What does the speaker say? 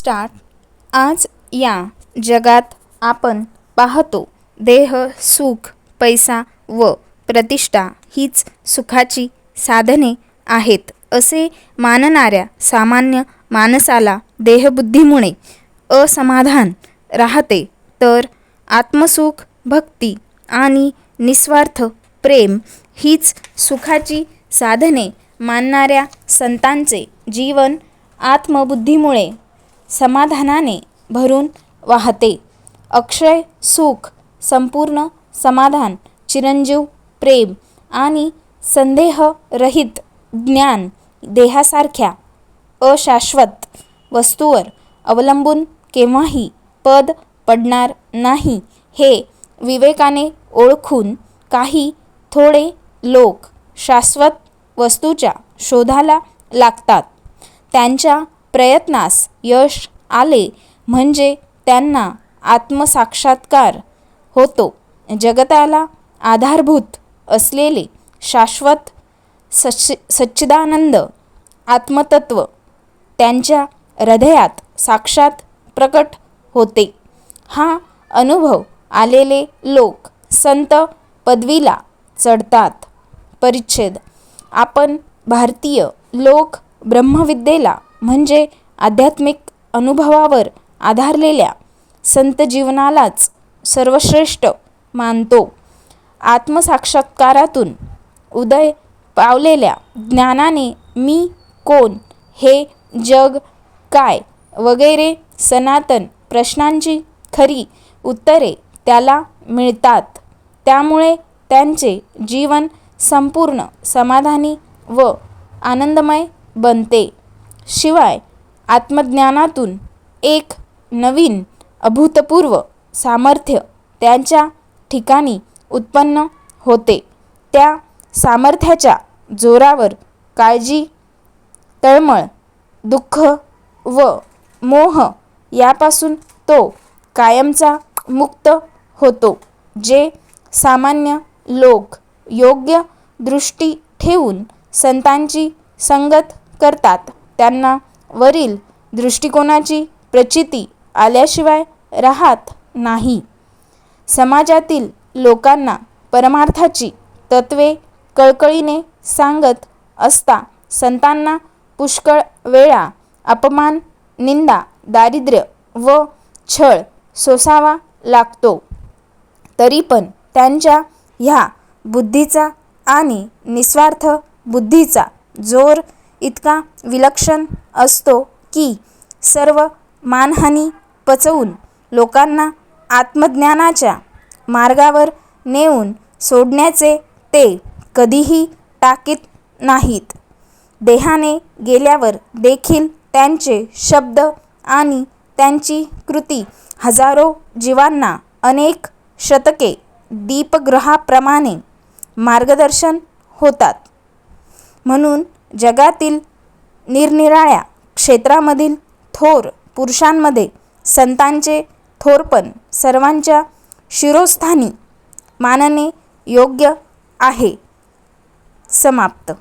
Start. आज या जगात आपण पाहतो देह, सुख, पैसा व प्रतिष्ठा हीच सुखाची साधने आहेत असे मानणाऱ्या सामान्य माणसाला देहबुद्धीमुळे असमाधान राहते, तर आत्मसुख, भक्ती आणि निस्वार्थ प्रेम हीच सुखाची साधने मानणाऱ्या संतांचे जीवन आत्मबुद्धीमुळे समाधानाने भरून वाहते. अक्षय सुख, संपूर्ण समाधान, चिरंजीव प्रेम आणि संदेहरहित ज्ञान देहासारख्या अशाश्वत वस्तूवर अवलंबून केव्हाही पद पडणार नाही हे विवेकाने ओळखून काही थोडे लोक शाश्वत वस्तूच्या शोधाला लागतात. त्यांच्या प्रयत्नास यश आले म्हणजे त्यांना आत्मसाक्षात्कार होतो. जगताला आधारभूत असलेले शाश्वत सच्चिदानंद आत्मतत्व त्यांच्या हृदयात साक्षात प्रकट होते. हा अनुभव आलेले लोक संत पदवीला चढतात. परिच्छेद. आपण भारतीय लोक ब्रह्मविद्येला म्हणजे आध्यात्मिक अनुभवावर आधारलेल्या संत जीवनालाच सर्वश्रेष्ठ मानतो. आत्मसाक्षात्कारातून उदय पावलेल्या ज्ञानाने मी कोण, हे जग काय वगैरे सनातन प्रश्नांची खरी उत्तरे त्याला मिळतात. त्यामुळे त्यांचे जीवन संपूर्ण समाधानी व आनंदमय बनते. शिवाय आत्मज्ञानातून एक नवीन अभूतपूर्व सामर्थ्य त्यांच्या ठिकाणी उत्पन्न होते. त्या सामर्थ्याच्या जोरावर काळजी, तळमळ, दुःख व मोह यापासून तो कायमचा मुक्त होतो. जे सामान्य लोक योग्य दृष्टी ठेवून संतांची संगत करतात, त्यांना वरील दृष्टिकोनाची प्रचिती आल्याशिवाय राहत नाही. समाजातील लोकांना परमार्थाची तत्त्वे कळकळीने सांगत असता संतांना पुष्कळ वेळा अपमान, निंदा, दारिद्र्य व छळ सोसावा लागतो. तरी पण त्यांच्या ह्या बुद्धीचा आणि निस्वार्थ बुद्धीचा जोर इतका विलक्षण असतो की सर्व मानहानी पचवून लोकांना आत्मज्ञानाच्या मार्गावर नेऊन सोडण्याचे ते कधीही टाकीत नाहीत. देहाने गेल्यावर देखील त्यांचे शब्द आणि त्यांची कृती हजारो जीवांना अनेक शतके दीपगृहाप्रमाणे मार्गदर्शन होतात. म्हणून जगातील निरनिराळ्या क्षेत्रामधील थोर पुरुषांमध्ये संतांचे थोरपण सर्वांच्या शिरोस्थानी मानणे योग्य आहे. समाप्त.